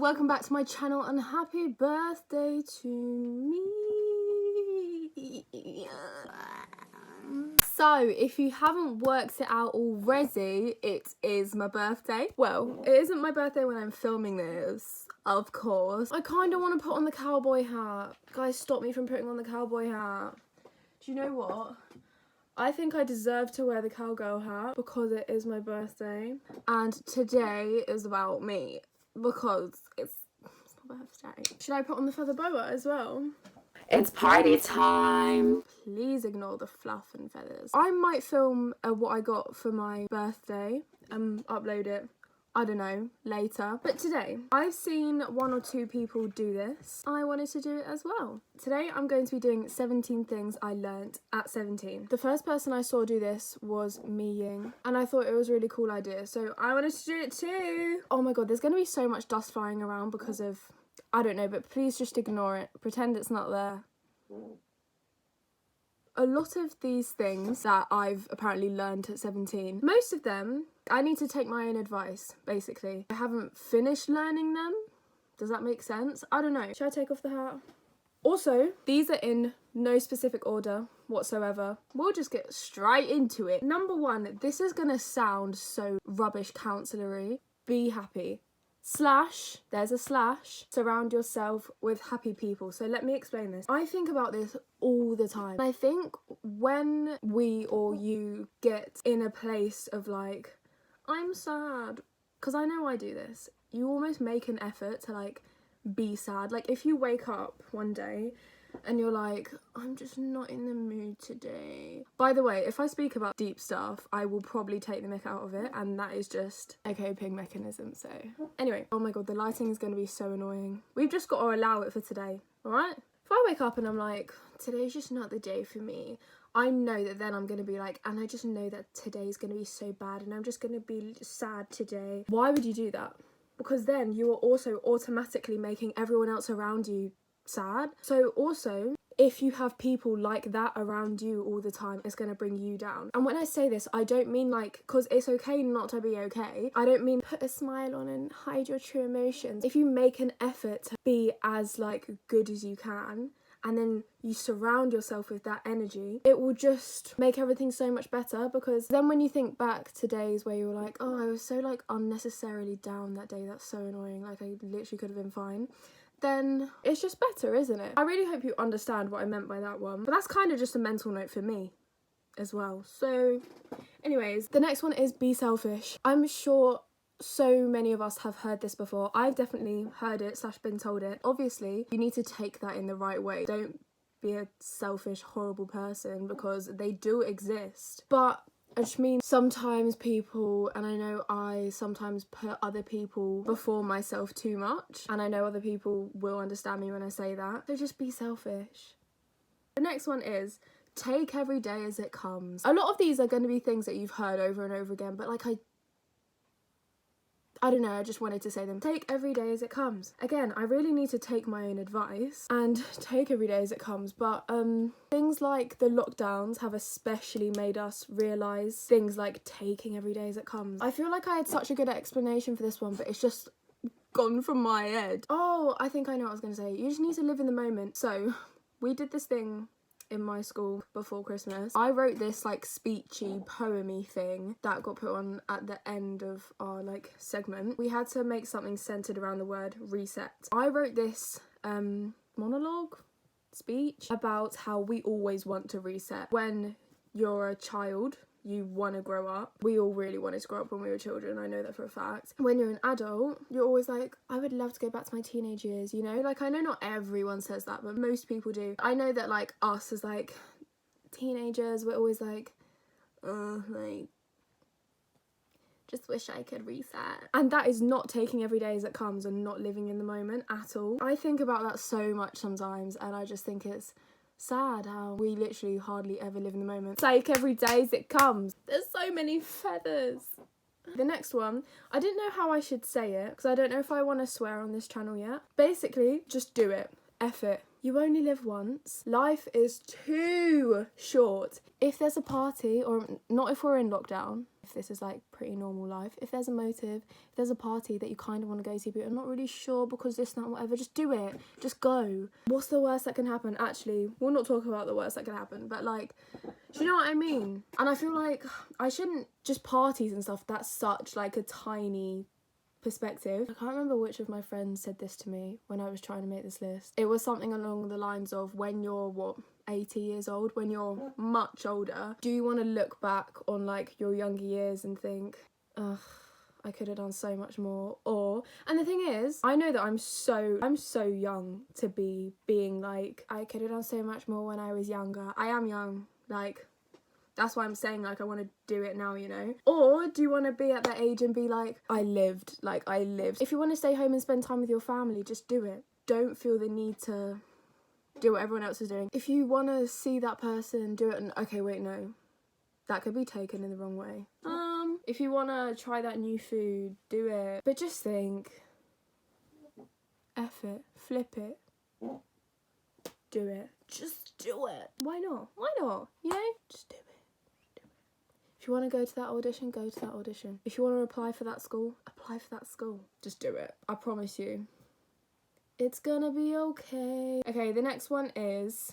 welcome back to my channel and happy birthday to me. So if you haven't worked it out already, it is my birthday. Well, it isn't my birthday when I'm filming this, of course. I kind of want to put on the cowboy hat. Guys, stop me from putting on the cowboy hat. Do you know what? I think I deserve to wear the cowgirl hat because it is my birthday. And today is about me because it's my birthday. Should I put on the feather boa as well? It's party time. Please ignore the fluff and feathers. I might film what I got for my birthday and upload it, I don't know, later. But today, I've seen 1 or 2 people do this. I wanted to do it as well. Today, I'm going to be doing 17 things I learnt at 17. The first person I saw do this was Mi Ying, and I thought it was a really cool idea, so I wanted to do it too. Oh my god, there's going to be so much dust flying around because of, I don't know, but please just ignore it. Pretend it's not there. A lot of these things that I've apparently learned at 17, most of them, I need to take my own advice, basically. I haven't finished learning them. Does that make sense? I don't know. Should I take off the hat? Also, these are in no specific order whatsoever. We'll just get straight into it. Number 1, this is gonna sound so rubbish counselor-y. Be happy. Slash, there's a slash, surround yourself with happy people. So let me explain this. I think about this all the time. I think when we or you get in a place of like, I'm sad, because I know I do this, you almost make an effort to like be sad. Like if you wake up one day and you're like, I'm just not in the mood today. By the way, if I speak about deep stuff, I will probably take the mick out of it, and that is just a coping mechanism. So anyway, oh my god, the lighting is going to be so annoying. We've just got to allow it for today, all right? If I wake up and I'm like, today's just not the day for me, I know that then I'm going to be like, and I just know that today's going to be so bad and I'm just going to be sad today. Why would you do that? Because then you are also automatically making everyone else around you sad. So also, if you have people like that around you all the time, it's going to bring you down. And when I say this, I don't mean like, because it's okay not to be okay. I don't mean put a smile on and hide your true emotions. If you make an effort to be as like good as you can, and then you surround yourself with that energy, it will just make everything so much better. Because then when you think back to days where you're like, oh, I was so like unnecessarily down that day, that's so annoying, like I literally could have been fine, then it's just better, isn't it? I really hope you understand what I meant by that one. But that's kind of just a mental note for me as well. So anyways, the next one is be selfish. I'm sure so many of us have heard this before. I've definitely heard it / been told it. Obviously, you need to take that in the right way. Don't be a selfish, horrible person, because they do exist. But I just mean sometimes people, and I know I sometimes put other people before myself too much, and I know other people will understand me when I say that. So just be selfish. The next one is take every day as it comes. A lot of these are going to be things that you've heard over and over again, but like I don't know, I just wanted to say them. Take every day as it comes. Again, I really need to take my own advice and take every day as it comes, but things like the lockdowns have especially made us realise things like taking every day as it comes. I feel like I had such a good explanation for this one, but it's just gone from my head. Oh, I think I know what I was going to say. You just need to live in the moment. So, we did this thing in my school before Christmas. I wrote this like speechy, poemy thing that got put on at the end of our like segment. We had to make something centered around the word reset. I wrote this monologue, speech about how we always want to reset. When you're a child, you want to grow up. We all really wanted to grow up when we were children, I know that for a fact. When you're an adult, you're always like, I would love to go back to my teenage years, you know? Like, I know not everyone says that, but most people do. I know that, like, us as, like, teenagers, we're always like, just wish I could reset. And that is not taking every day as it comes and not living in the moment at all. I think about that so much sometimes, and I just think it's sad how we literally hardly ever live in the moment. Take every day as it comes. There's so many feathers. The next one, I didn't know how I should say it because I don't know if I want to swear on this channel yet. Basically, just do it. F it. You only live once. Life is too short. If there's a party, or not if we're in lockdown, if this is like pretty normal life. If there's a motive, if there's a party that you kind of want to go to but you're not really sure because this, that, whatever, just do it. Just go. What's the worst that can happen? Actually, we'll not talk about the worst that can happen, but like, do you know what I mean? And I feel like I shouldn't just parties and stuff. That's such like a tiny perspective. I can't remember which of my friends said this to me when I was trying to make this list. It was something along the lines of, when you're 80 years old, when you're much older, do you want to look back on like your younger years and think, ugh, I could have done so much more? Or, and the thing is, I know that I'm so young to be being like, I could have done so much more when I was younger. I am young, like, that's why I'm saying, like, I want to do it now, you know? Or do you want to be at that age and be like, I lived. If you want to stay home and spend time with your family, just do it. Don't feel the need to do what everyone else is doing. If you want to see that person, do it. And okay, wait, no. That could be taken in the wrong way. If you want to try that new food, do it. But just think, F it, flip it, do it. Just do it. Why not? Why not? You know? Just do it. If you want to go to that audition, go to that audition. If you want to apply for that school, apply for that school. Just do it. I promise you. It's gonna be okay. Okay, the next one is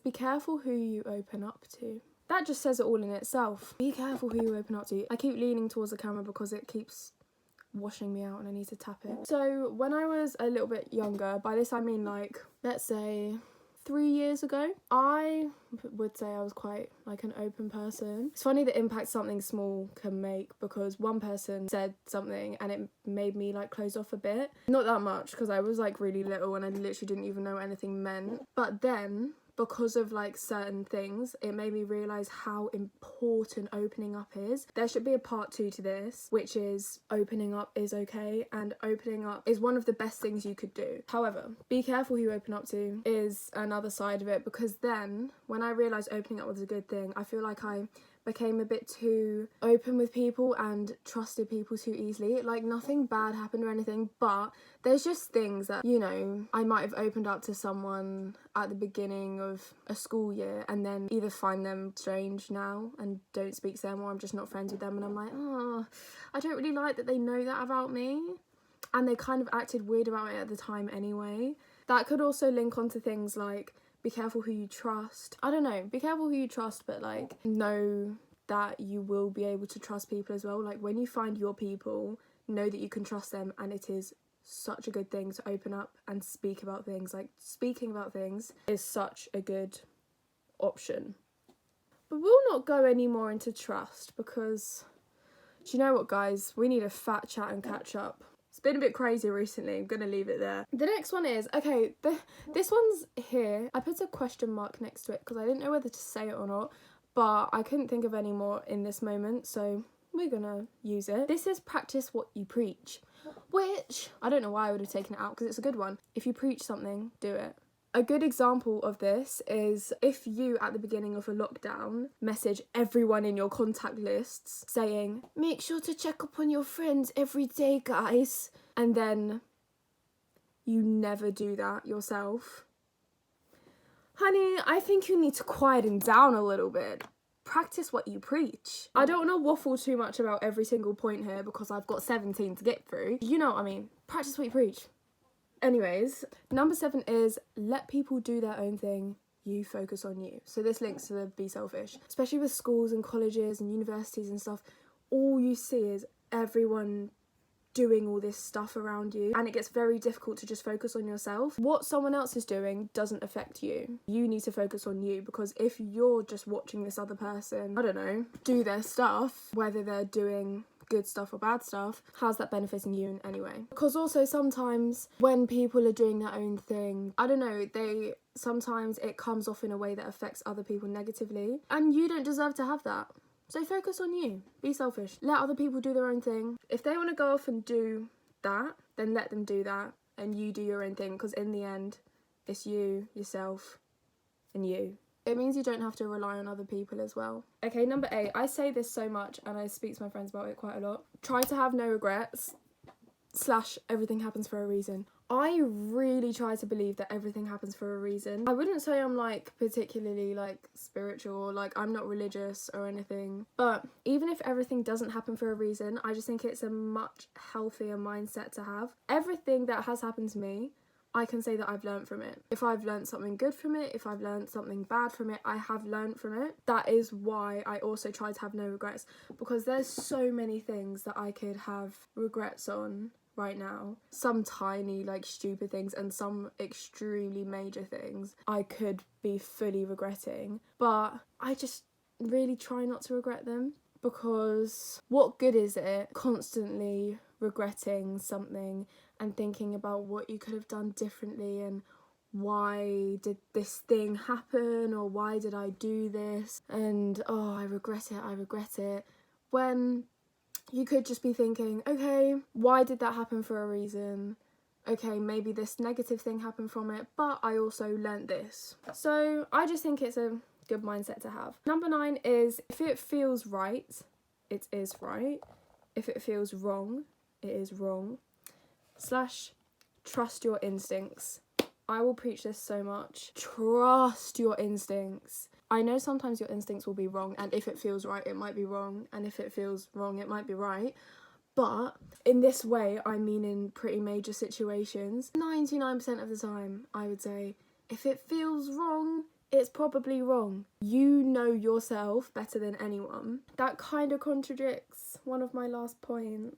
be careful who you open up to. That just says it all in itself. Be careful who you open up to. I keep leaning towards the camera because it keeps washing me out and I need to tap it. So when I was a little bit younger, by this I mean like, let's say 3 years ago, I would say I was quite like an open person. It's funny the impact something small can make, because one person said something and it made me like close off a bit. Not that much, because I was like really little and I literally didn't even know what anything meant. But then, because of like certain things, it made me realise how important opening up is. There should be a part 2 to this, which is opening up is okay, and opening up is one of the best things you could do. However, be careful who you open up to is another side of it, because then when I realised opening up was a good thing, I feel like I became a bit too open with people and trusted people too easily. Like, nothing bad happened or anything, but there's just things that, you know, I might have opened up to someone at the beginning of a school year and then either find them strange now and don't speak to them, or I'm just not friends with them and I'm like, oh, I don't really like that they know that about me, and they kind of acted weird about it at the time anyway. That could also link onto things like, be careful who you trust. I don't know, be careful who you trust, but like, know that you will be able to trust people as well. Like, when you find your people, know that you can trust them, and it is such a good thing to open up and speak about things. Like, speaking about things is such a good option. But we'll not go any more into trust, because do you know what, guys? We need a fat chat and catch up. It's been a bit crazy recently. I'm going to leave it there. The next one is, okay, this one's here. I put a question mark next to it because I didn't know whether to say it or not, but I couldn't think of any more in this moment, so we're going to use it. This is practice what you preach, which I don't know why I would have taken it out because it's a good one. If you preach something, do it. A good example of this is if you, at the beginning of a lockdown, message everyone in your contact lists saying, make sure to check up on your friends every day, guys, and then you never do that yourself. Honey, I think you need to quieten down a little bit. Practice what you preach. I don't want to waffle too much about every single point here because I've got 17 to get through. You know what I mean. Practice what you preach. Anyways, number 7 is let people do their own thing. You focus on you. So this links to the be selfish. Especially with schools and colleges and universities and stuff, all you see is everyone doing all this stuff around you, and it gets very difficult to just focus on yourself. What someone else is doing doesn't affect you. You need to focus on you, because if you're just watching this other person, I don't know, do their stuff, whether they're doing good stuff or bad stuff, how's that benefiting you in any way? Because also sometimes when people are doing their own thing, I don't know, sometimes it comes off in a way that affects other people negatively, and you don't deserve to have that. So focus on you. Be selfish. Let other people do their own thing. If they want to go off and do that, then let them do that, and you do your own thing, because in the end, it's you, yourself, and you. It means you don't have to rely on other people as well. Okay, number 8. I say this so much, and I speak to my friends about it quite a lot. Try to have no regrets. / everything happens for a reason. I really try to believe that everything happens for a reason. I wouldn't say I'm like particularly like spiritual or like I'm not religious or anything, but even if everything doesn't happen for a reason, I just think it's a much healthier mindset to have. Everything that has happened to me, I can say that I've learned from it. If I've learned something good from it, if I've learned something bad from it, I have learned from it. That is why I also try to have no regrets, because there's so many things that I could have regrets on right now. Some tiny like stupid things and some extremely major things I could be fully regretting, but I just really try not to regret them, because what good is it constantly regretting something and thinking about what you could have done differently and why did this thing happen or why did I do this and oh I regret it, when you could just be thinking, okay, why did that happen for a reason? Okay, maybe this negative thing happened from it, but I also learnt this. So I just think it's a good mindset to have. Number 9 is, if it feels right, it is right. If it feels wrong, it is wrong. / trust your instincts. I will preach this so much. Trust your instincts. I know sometimes your instincts will be wrong, and if it feels right, it might be wrong, and if it feels wrong, it might be right. But in this way, I mean in pretty major situations, 99% of the time, I would say, if it feels wrong, it's probably wrong. You know yourself better than anyone. That kind of contradicts one of my last points.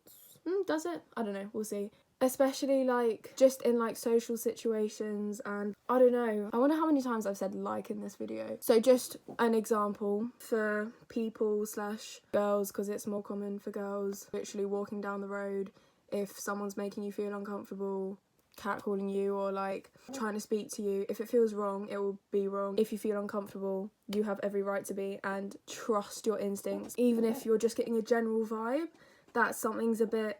Does it? I don't know, we'll see. Especially like just in like social situations, and I don't know, I wonder how many times I've said like in this video. So just an example for people / girls, because it's more common for girls, literally walking down the road, if someone's making you feel uncomfortable, catcalling you or like trying to speak to you, if it feels wrong, it will be wrong. If you feel uncomfortable, you have every right to be, and trust your instincts. Even if you're just getting a general vibe that something's a bit,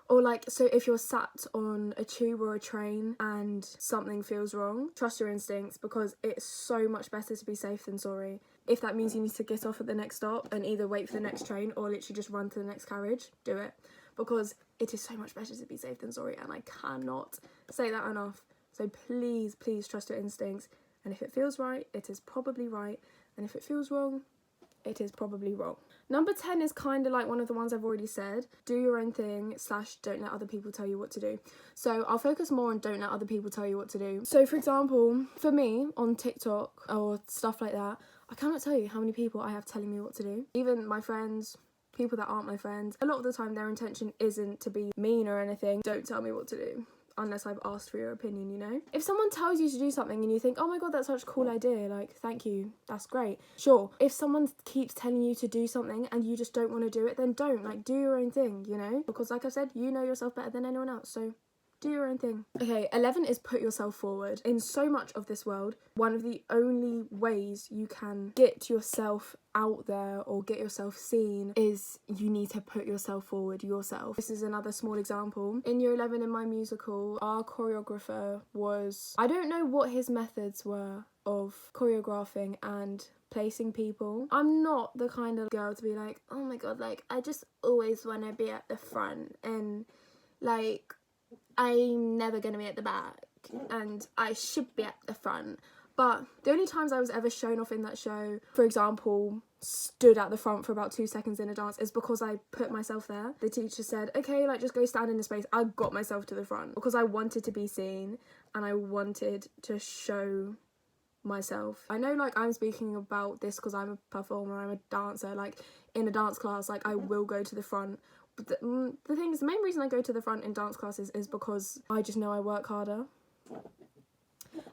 or like, so if you're sat on a tube or a train and something feels wrong, trust your instincts, because it's so much better to be safe than sorry. If that means you need to get off at the next stop and either wait for the next train or literally just run to the next carriage, do it, because it is so much better to be safe than sorry, and I cannot say that enough. So please, please trust your instincts, and if it feels right, it is probably right, and if it feels wrong, it is probably wrong. Number 10 is kind of like one of the ones I've already said. Do your own thing / don't let other people tell you what to do. So I'll focus more on don't let other people tell you what to do. So for example, for me on TikTok or stuff like that, I cannot tell you how many people I have telling me what to do. Even my friends, people that aren't my friends, a lot of the time their intention isn't to be mean or anything. Don't tell me what to do unless I've asked for your opinion, you know? If someone tells you to do something and you think, oh my god, that's such a cool idea, like, thank you, that's great. Sure, if someone keeps telling you to do something and you just don't want to do it, then don't, like, do your own thing, you know? Because like I said, you know yourself better than anyone else, so do your own thing. Okay, 11 is put yourself forward. In so much of this world, one of the only ways you can get yourself out there or get yourself seen is you need to put yourself forward yourself. This is another small example. In year 11 in my musical, our choreographer was, I don't know what his methods were of choreographing and placing people. I'm not the kind of girl to be like, oh my god, like, I just always want to be at the front and like, I'm never going to be at the back and I should be at the front. But the only times I was ever shown off in that show, for example, stood at the front for about 2 seconds in a dance, is because I put myself there. The teacher said, okay, like, just go stand in the space. I got myself to the front because I wanted to be seen and I wanted to show myself. I know, like, I'm speaking about this because I'm a performer, I'm a dancer. Like, in a dance class, like, I will go to the front. But the thing is, the main reason I go to the front in dance classes is because I just know I work harder.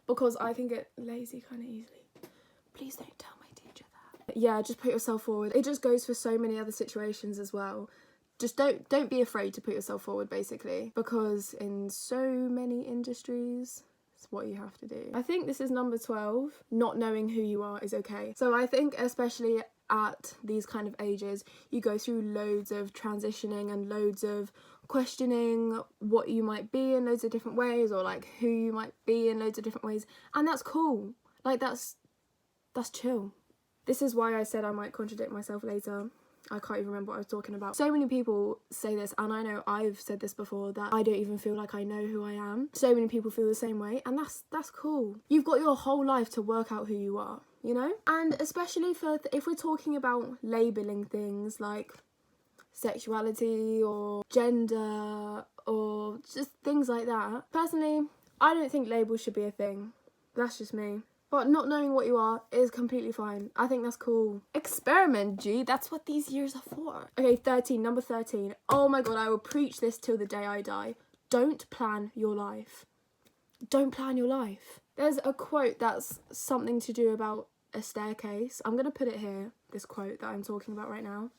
Because I can get lazy kind of easily. Please don't tell my teacher that. Yeah, just put yourself forward. It just goes for so many other situations as well. Just don't be afraid to put yourself forward, basically. Because in so many industries, it's what you have to do. I think this is number 12. Not knowing who you are is okay. So I think especially at these kind of ages, you go through loads of transitioning and loads of questioning what you might be in loads of different ways, or like who you might be in loads of different ways, and that's cool. Like, that's chill. This is why I said I might contradict myself later. I can't even remember what I was talking about. So many people say this, and I know I've said this before, that I don't even feel like I know who I am. So many people feel the same way, and that's cool. You've got your whole life to work out who you are, you know? And especially for if we're talking about labeling things like sexuality or gender or just things like that. Personally, I don't think labels should be a thing. That's just me. But not knowing what you are is completely fine. I think that's cool. Experiment, G. That's what these years are for. Okay, 13. Number 13. Oh my god, I will preach this till the day I die. Don't plan your life. Don't plan your life. There's a quote that's something to do about a staircase. I'm going to put it here, this quote that I'm talking about right now.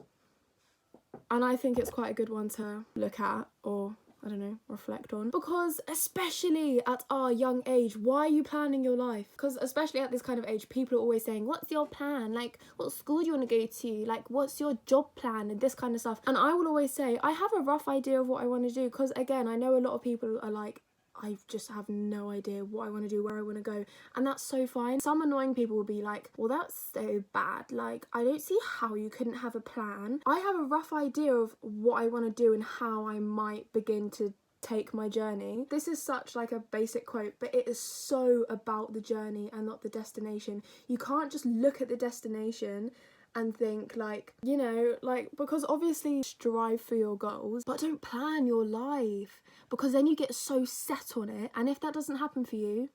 And I think it's quite a good one to look at, or I don't know, reflect on. Because especially at our young age, why are you planning your life? Because especially at this kind of age, people are always saying, what's your plan? Like, what school do you want to go to? Like, what's your job plan? And this kind of stuff. And I will always say, I have a rough idea of what I want to do. Because again, I know a lot of people are like, I just have no idea what I want to do, where I want to go, and that's so fine. Some annoying people will be like, well, that's so bad, like, I don't see how you couldn't have a plan. I have a rough idea of what I want to do and how I might begin to take my journey. This is such like a basic quote, but it is so about the journey and not the destination. You can't just look at the destination and think like, you know, like, because obviously strive for your goals, but don't plan your life, because then you get so set on it, and if that doesn't happen for you,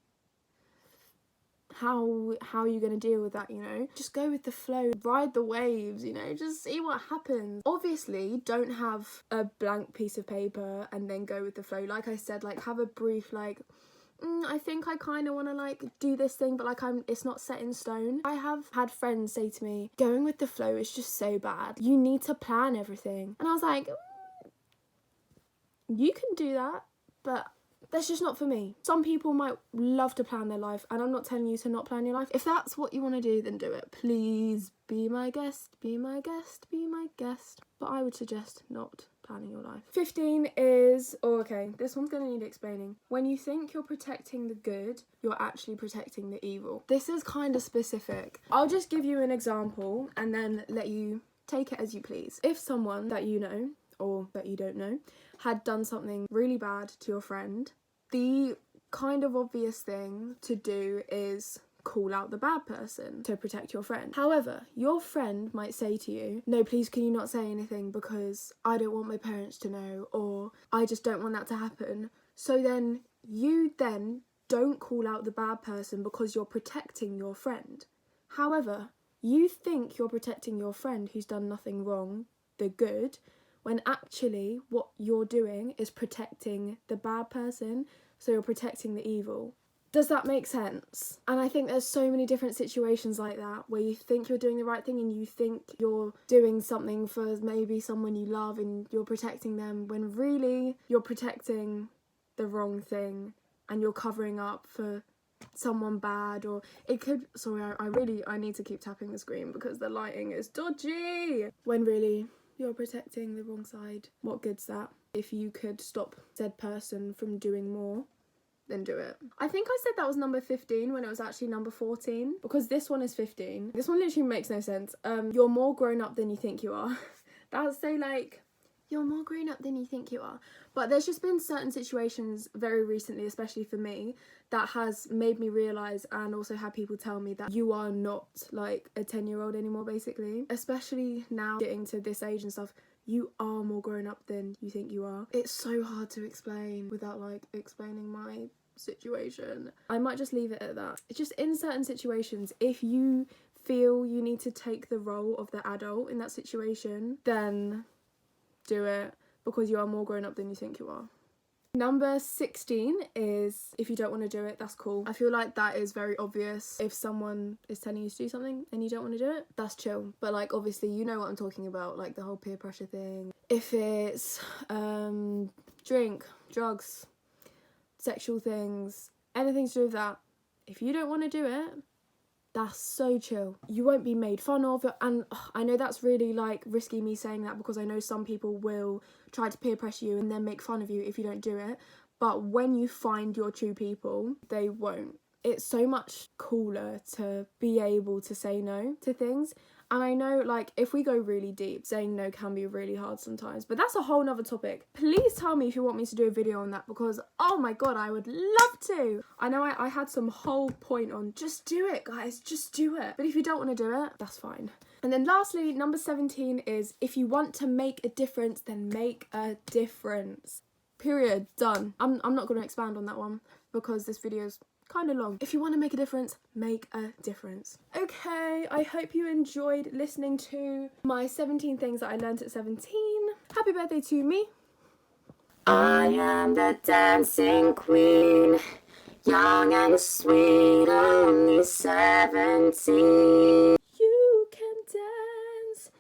how are you going to deal with that, you know? Just go with the flow, ride the waves, you know, just see what happens. Obviously, don't have a blank piece of paper and then go with the flow. Like I said, like, have a brief, like, I think I kind of want to like do this thing, but like it's not set in stone. I have had friends say to me, going with the flow is just so bad. You need to plan everything. And I was like, you can do that, but that's just not for me. Some people might love to plan their life, and I'm not telling you to not plan your life. If that's what you want to do, then do it. Please be my guest, be my guest, be my guest. But I would suggest not planning your life. 15 is, oh okay, this one's gonna need explaining. When you think you're protecting the good, you're actually protecting the evil. This is kind of specific. I'll just give you an example and then let you take it as you please. If someone that you know, or that you don't know, had done something really bad to your friend, the kind of obvious thing to do is call out the bad person to protect your friend. However, your friend might say to you, no, please can you not say anything because I don't want my parents to know, or I just don't want that to happen. So then you then don't call out the bad person because you're protecting your friend. However, you think you're protecting your friend who's done nothing wrong, the good, when actually what you're doing is protecting the bad person, so you're protecting the evil. Does that make sense? And I think there's so many different situations like that where you think you're doing the right thing and you think you're doing something for maybe someone you love and you're protecting them, when really you're protecting the wrong thing and you're covering up for someone bad. Or it could, sorry, I need to keep tapping the screen because the lighting is dodgy, when really you're protecting the wrong side. What good's that? If you could stop said person from doing more, then do it. I think I said that was number 15 when it was actually number 14, because this one is 15. This one literally makes no sense. You're more grown up than you think you are. That's so like, you're more grown up than you think you are. But there's just been certain situations very recently, especially for me, that has made me realise, and also had people tell me, that you are not like a 10-year-old anymore, basically. Especially now getting to this age and stuff, you are more grown up than you think you are. It's so hard to explain without like explaining my situation. I might just leave it at that. It's just in certain situations, if you feel you need to take the role of the adult in that situation, then do it, because you are more grown up than you think you are. Number 16 is, if you don't want to do it, that's cool. I feel like that is very obvious. If someone is telling you to do something and you don't want to do it, that's chill. But like, obviously, you know what I'm talking about, like the whole peer pressure thing. If it's drink, drugs, sexual things, anything to do with that, if you don't want to do it, that's so chill. You won't be made fun of. And I know that's really like risky, me saying that, because I know some people will try to peer pressure you and then make fun of you if you don't do it. But when you find your true people, they won't. It's so much cooler to be able to say no to things. And I know, like, if we go really deep, saying no can be really hard sometimes, but that's a whole nother topic. Please tell me if you want me to do a video on that, because oh my god, I would love to. I know I had some whole point on just do it, guys, just do it. But if you don't want to do it, that's fine. And then lastly, number 17 is if you want to make a difference, then make a difference. Period. Done. I'm not going to expand on that one because this video's kind of long. If you want to make a difference, make a difference. Okay, I hope you enjoyed listening to my 17 things that I learned at 17. Happy birthday to me. I am the dancing queen, young and sweet, only 17. You can dance,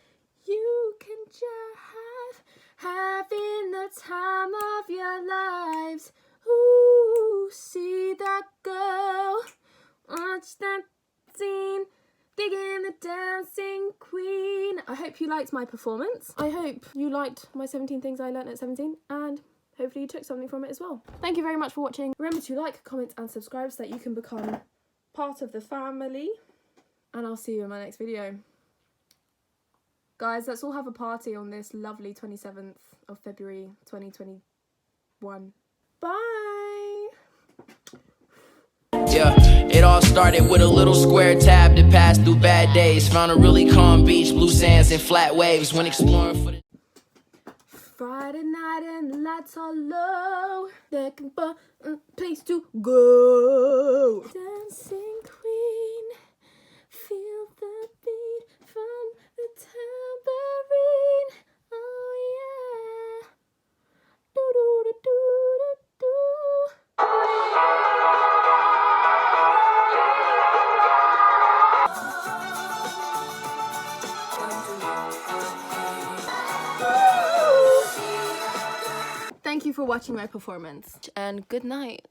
you can jive, having the time of your lives. Ooh, see that girl, watch that scene, digging the dancing queen. I hope you liked my performance. I hope you liked my 17 things I learned at 17, and hopefully you took something from it as well. Thank you very much for watching. Remember to like, comment and subscribe so that you can become part of the family. And I'll see you in my next video. Guys, let's all have a party on this lovely 27th of February 2021. Bye! Yeah, it all started with a little square tab that passed through bad days. Found a really calm beach, blue sands and flat waves when exploring for the Friday night and the lights are low. Looking for a place to go. Dancing queen, feel the beat from the tambourine. Oh yeah. Do do do do do do. Thank you for watching my performance, and good night.